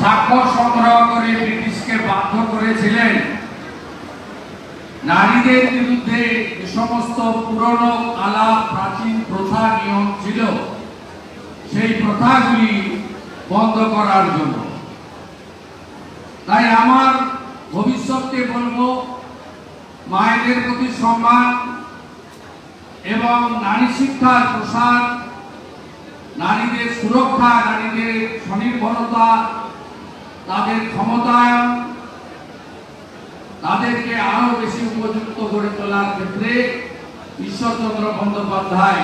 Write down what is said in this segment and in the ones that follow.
স্বাক্ষর সংগ্রহ করে ব্রিটিশকে বাধ্য করেছিলেন নারীদের বিরুদ্ধে যে সমস্ত পুরনো কালা প্রাচীন প্রথা নিয়ম ছিল সেই প্রথাগুলি বন্ধ করার জন্য। তাই আমার ভবিষ্যৎকে বলবো, মায়েদের প্রতি সম্মান এবং নারী শিক্ষার প্রসার, নারীদের সুরক্ষা, নারীদের স্বনির্ভরতা, তাদের ক্ষমতায়ন, তাদেরকে আরো বেশি উপযুক্ত করে তোলার ক্ষেত্রে ঈশ্বরচন্দ্র বন্দ্যোপাধ্যায়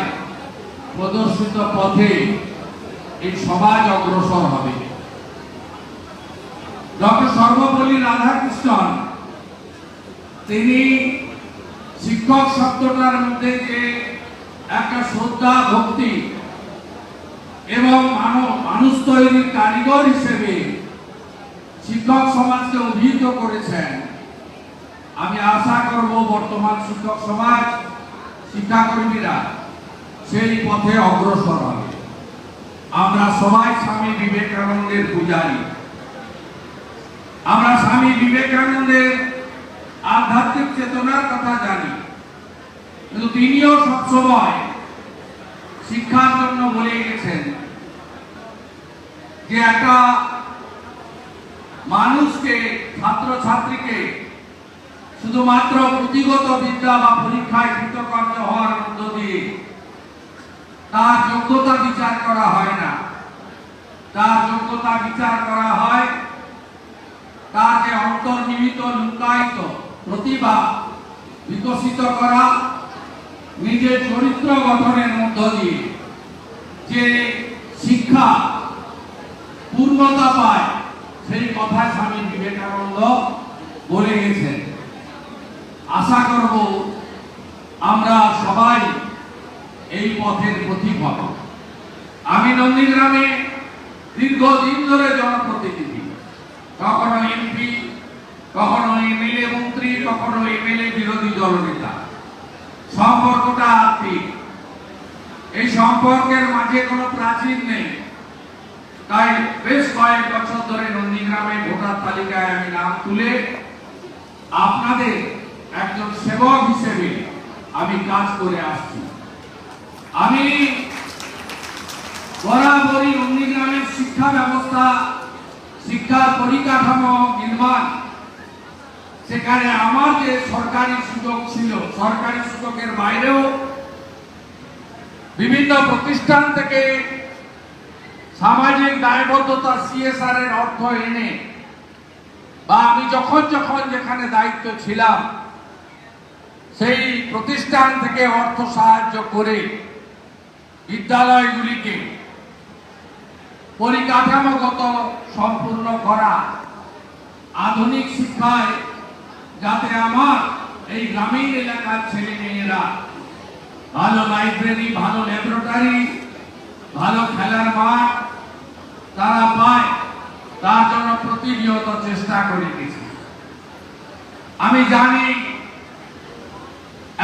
প্রদর্শিত পথে এই সমাজ অগ্রসর হবে। ডক্টর সর্বপল্লী রাধাকৃষ্ণন তিনি শিক্ষক শব্দটার মধ্যে যে একটা শ্রদ্ধা, ভক্তি এবং মানুষ তৈরির কারিগর হিসেবে শিক্ষক সমাজকে অভিহিত করেছেন, আমি আশা করব বর্তমান শিক্ষক সমাজ, শিক্ষাকর্মীরা সেই পথে অগ্রসর হবে। আমরা সবাই স্বামী বিবেকানন্দের পূজারী। আমরা স্বামী বিবেকানন্দের আধ্যাত্মিক চেতনার কথা জানি, কিন্তু তিনিও সবসময় শিক্ষার জন্য বলে গেছেন যে একটা মানুষকে, ছাত্রছাত্রীকে শুধুমাত্র পুঁথিগত বিদ্যা বা পরীক্ষায় কৃতকার্য হওয়ার মধ্য দিয়ে তার যোগ্যতা বিচার করা হয় না। তার যোগ্যতা বিচার করা হয় তার যে অন্তর্নিহিত লুকায়িত প্রতিভা বিকশিত করা, নিজের চরিত্র গঠনের মধ্য দিয়ে যে শিক্ষা পূর্ণতা পায়, সেই কথা স্বামী বিবেকানন্দ বলে গেছেন। আশা করব আমরা সবাই এই পথের পথিক হব। আমি নন্দীগ্রামে দীর্ঘদিন ধরে জনপ্রতিনিধি, কখনো এমপি, কখনো এমএলএ মন্ত্রী, কখনো এমএলএ বিরোধী দলনেতা। সম্পর্কটা আত্মিক, এই সম্পর্কের মাঝে কোনো প্রাচীন নেই। তাই বেশ কয়েক বছর ধরে নন্দীগ্রামে ভোটার তালিকায় আমি নাম তুলে আপনাদের একজন সেবক হিসেবে আমি কাজ করে আসছি। আমি বরাবরই নন্দীগ্রামের শিক্ষা ব্যবস্থা, শিক্ষার পরিকাঠামো নির্মাণ, সেখানে আমার যে সরকারি সুযোগ ছিল, সরকারি সুযোগের বাইরেও বিভিন্ন প্রতিষ্ঠান থেকে সামাজিক দায়বদ্ধতা, সিএসআর এর অর্থ এনে, বা আমি যখন যেখানে দায়িত্ব ছিলাম সেই প্রতিষ্ঠান থেকে অর্থ সাহায্য করে বিদ্যালয়গুলিকে পরিকাঠামোগত সম্পূর্ণ করা, আধুনিক শিক্ষায় যাতে আমার এই গ্রামীণ এলাকার ছেলে মেয়েরা ভালো লাইব্রেরি, ভালো ল্যাবরেটরি, ভালো খেলার মাঠ তারা পায়, তার জন্য প্রতিনিয়ত চেষ্টা করে গেছি। আমি জানি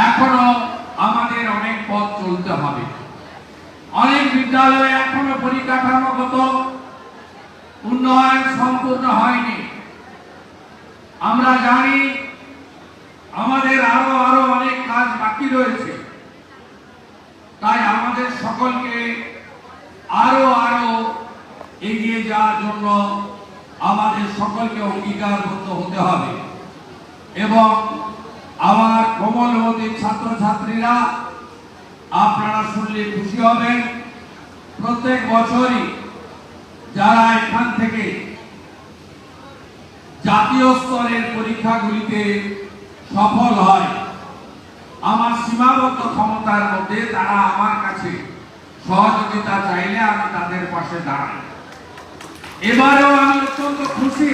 এখনো আমাদের অনেক পথ চলতে হবে। অনেক বিদ্যালয়ে এখনো পরিকাঠামোগত উন্নয়ন সম্পূর্ণ হয়নি। আমরা জানি আমাদের আরো অনেক কাজ বাকি রয়েছে। তাই আমাদের সকলকে আরো এগিয়ে যাওয়ার জন্য আমাদের সকলকে অঙ্গীকারবদ্ধ হতে হবে। এবং আমার কোমলমতি ছাত্রছাত্রীরা, আপনারা শুনলে খুশি হবেন, প্রত্যেক বছরই যারা এখান থেকে জাতীয় স্তরের পরীক্ষাগুলিতে সফল হয়, আমার সীমাবদ্ধ ক্ষমতার মধ্যে তারা আমার কাছে সহযোগিতা চাইলে আমি তাদের পাশে দাঁড়াই। এবারেও আমি অত্যন্ত খুশি,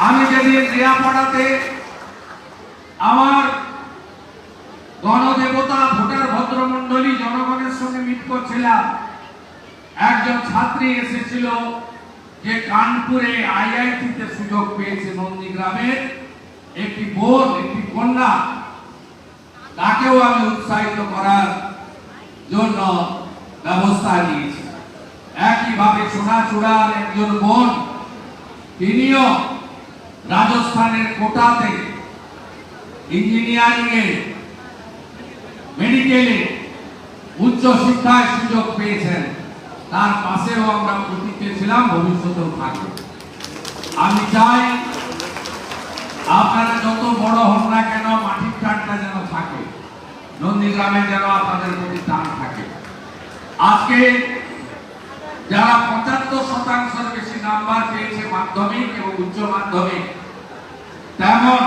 আমি যেদিন রিয়াপাড়াতে আমার গণদেবতা ভোটার ভদ্রমন্ডলী জনগণের সঙ্গে মিট করছিলাম, একজন ছাত্রী এসেছিল যে কানপুরে আইআইটিতে সুযোগ পেয়েছে। নন্দীগ্রামের একটি বোন, একটি কন্যা, তাকেও আমি উৎসাহিত করার জন্য ব্যবস্থা নিয়েছি। একইভাবে সোনাচূড়ার একজন বোন, তিনিও রাজস্থানের কোটাতে ইঞ্জিনিয়ারিং এ, মেডিকেলে উচ্চ শিক্ষায় সুযোগ পেয়েছেন। তার পাশেও আমরা প্রতীক্ষে ছিলাম, ভবিষ্যতেও থাকবে। আমি চাই আপনারা যত বড় হন না কেন, মাটির টানটা যেন থাকে, নন্দীগ্রামে যেন আপনাদের প্রতি টান থাকে। আজকে যারা ৭৫% বেশি নাম্বার পেয়েছে মাধ্যমিক এবং উচ্চ মাধ্যমিক, তেমন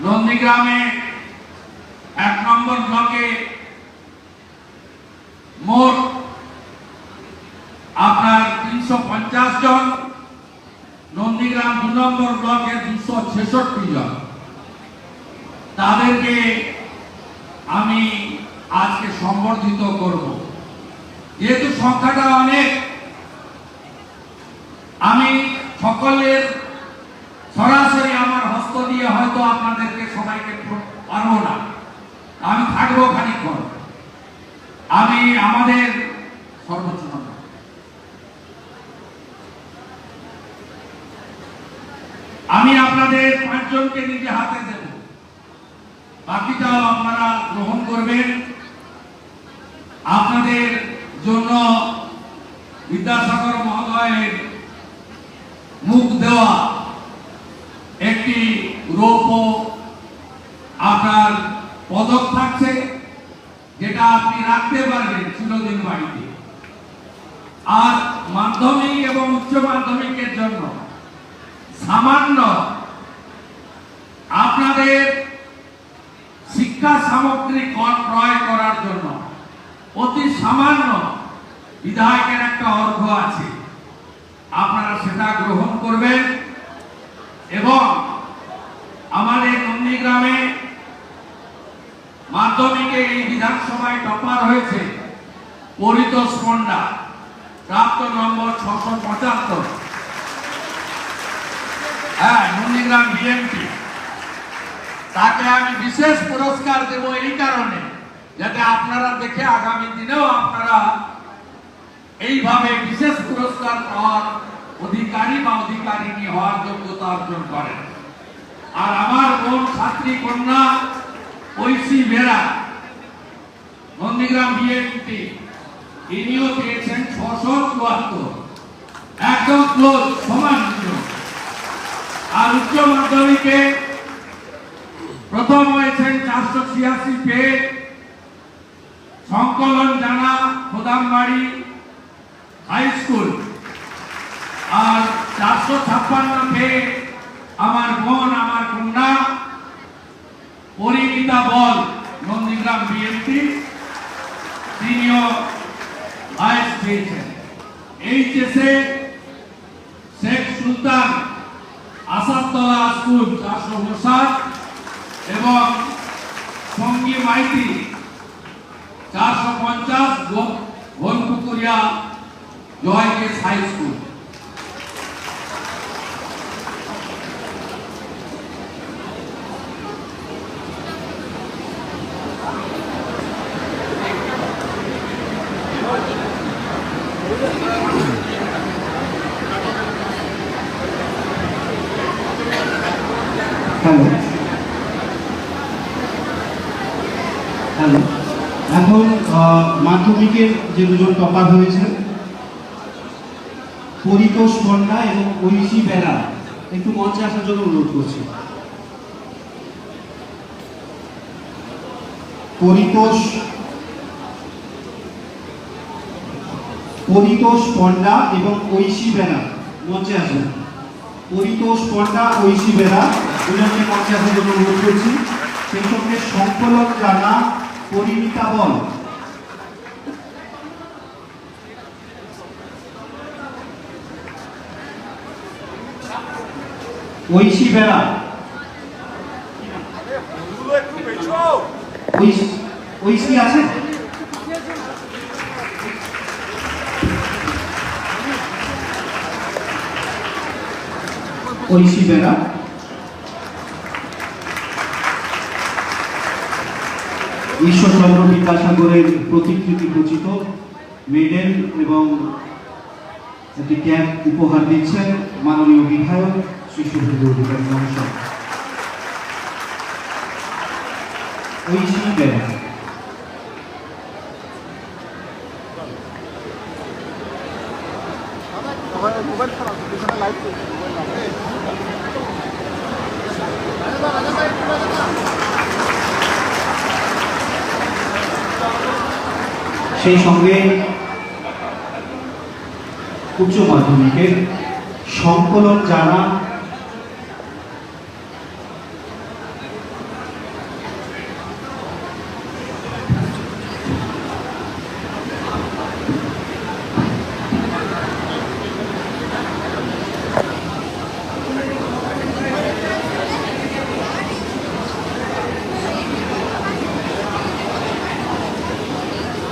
নন্দীগ্রামে ১ নম্বর ব্লকে মোট আপনার ৩৫০ জন, নন্দীগ্রাম ২ নম্বর ব্লকে ২৬৬ জন। তাদেরকে আমি আজকে সম্বর্ধিত করব। যেহেতু সংখ্যাটা অনেক, আমি সকলের সরাসরি আমার হস্ত দিয়ে হয়তো আপনাদেরকে সবাইকে পারবো না, আমি থাকবো খানিকক্ষণ। আমি আমাদের সর্বোচ্চ নম্বর আমি আপনাদের ৫ জনকে নিজে হাতে দেব, বাকিটাও আপনারা গ্রহণ করবেন। আপনাদের জন্য বিদ্যাসাগর মহোদয়ের মুখ দেওয়া একটি রৌপ্য আপনার পদক থাকছে, যেটা আপনি রাখতে পারবেন চিরদিন বাড়িতে। আর মাধ্যমিক এবং উচ্চ মাধ্যমিকের জন্য সামান্য আপনাদের শিক্ষা সামগ্রী ক্রয় করার জন্য অতি সামান্য বিধায়কের একটা অর্ঘ্য আছে, আপনারা সেটা গ্রহণ করবেন। এবং আমাদের নন্দীগ্রামে মাধ্যমিকে এই বিধানসভায় টপার হয়েছে পরিতোষ পণ্ডা, প্রাপ্ত নম্বর ৬৭৫। হ্যাঁ, নন্দীগ্রাম বিএমপি। তাকে আমি বিশেষ পুরস্কার দেব এই কারণে, যাতে আপনারা দেখে আগামী দিনেও আপনারা এইভাবে বিশেষ পুরস্কার পাওয়ার অধিকারী বা অধিকারিণী হওয়ার যোগ্যতা অর্জন করেন। আর আমার বোন ছাত্রী কন্যা ঐশী বেরা, নন্দীগ্রাম বিএমপি, ইনিও পেয়েছেন ৬৭৪, একদম ক্লোজ, সমান। আর উচ্চ মাধ্যমিকে প্রথম হয়েছেন ৪৮৬ পেয়ে সংকলন জানা খোদামবাড়ি হাই স্কুল। আর ৪৫৬ পেয়ে আমার বোন, আমার কন্যা পরিণীতা বল, নন্দীগ্রাম বিএমপি, তিনিও হাইস্ট পেয়েছেন। এইচএসে শেখ সুলতান আসাদতলা স্কুল ৪৬৯ এবং সঙ্গী মাইতি ৪৫০ ঘনপুকুরিয়া জয়কেশ হাই স্কুল। হ্যালো, এখন মাধ্যমিকের যে দুজন টপার হয়েছেন পরিতোষ পণ্ডা এবং ঐশী বেরা, একটু মঞ্চে আসার জন্য অনুরোধ করছি। পরিতোষ পণ্ডা এবং ঐশী বেরা মঞ্চে আসেন। পরিতোষ পণ্ডা, ঐশী বেরা দুজনকে মঞ্চে আসার জন্য অনুরোধ করছি। সেই সঙ্গে সংকলন জানা পরিণীতা বল, ঐশী বেরা, ঐশী আছে? ঐশী বেরা, ঈশ্বরচন্দ্র বিদ্যাসাগরের প্রতিকৃতি রচিত মেডেল এবং একটি ক্যাপ উপহার দিচ্ছেন মাননীয় বিধায়ক শ্রী শুভেন্দু অধিকারী মহাশয়। ঐশী বেরা। সেই সঙ্গে উচ্চ মাধ্যমিকের সংকলন জানা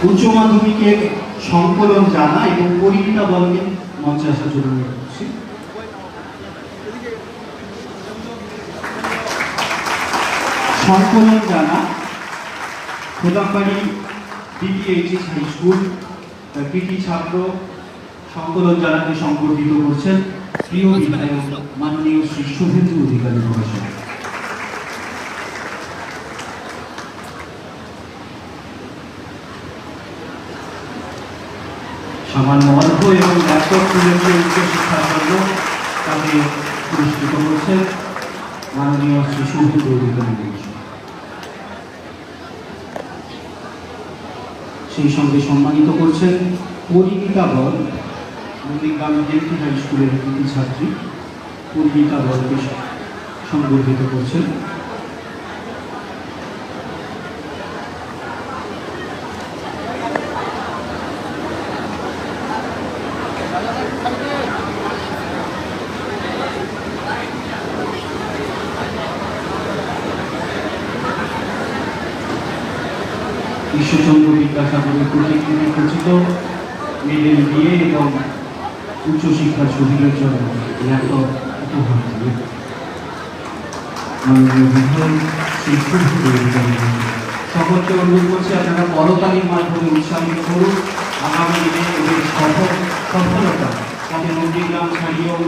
উচ্চ মাধ্যমিকের সংকলন জানা এবং পরিণীতা বলকে মঞ্চে আসার জন্য অনুরোধ করছি। সংকলন জানা খোদাপাড়ি DTHS হাই স্কুল কৃতি ছাত্র সংকলন জানাকে সংবর্ধিত করছেন প্রিয় বিধায়ক মাননীয় শ্রী শুভেন্দু অধিকারী মহাশয়। সামান্য অর্থ এবং ল্যাপটপ তুলেছে উচ্চশিক্ষার জন্য তাকে পুরস্কৃত করছেন মাননীয় শ্রী শুভেন্দু অধিকারী মহাশয়। সেই সঙ্গে সম্মানিত করছেন পরিণীতা বল, নন্দীগ্রাম জেটি হাই স্কুলের কৃতি ছাত্রী পরিণীতা বলকে সংবর্ধিত করছেন। ঈশ্বরচন্দ্র বিদ্যাসাগরের প্রতীক খচিত মেডেল দিয়ে এবং উচ্চশিক্ষার সুবিধার জন্য ল্যাপটপ উপহার দিয়ে মাননীয় বিধায়ক শ্রী শুভেন্দু অধিকারী সকলকে অনুরোধ করছি আপনারা করতালির মাধ্যমে উৎসাহিত করুন আগামী দিনে এদের সফলতা যাতে নন্দীগ্রাম ছাড়িয়েও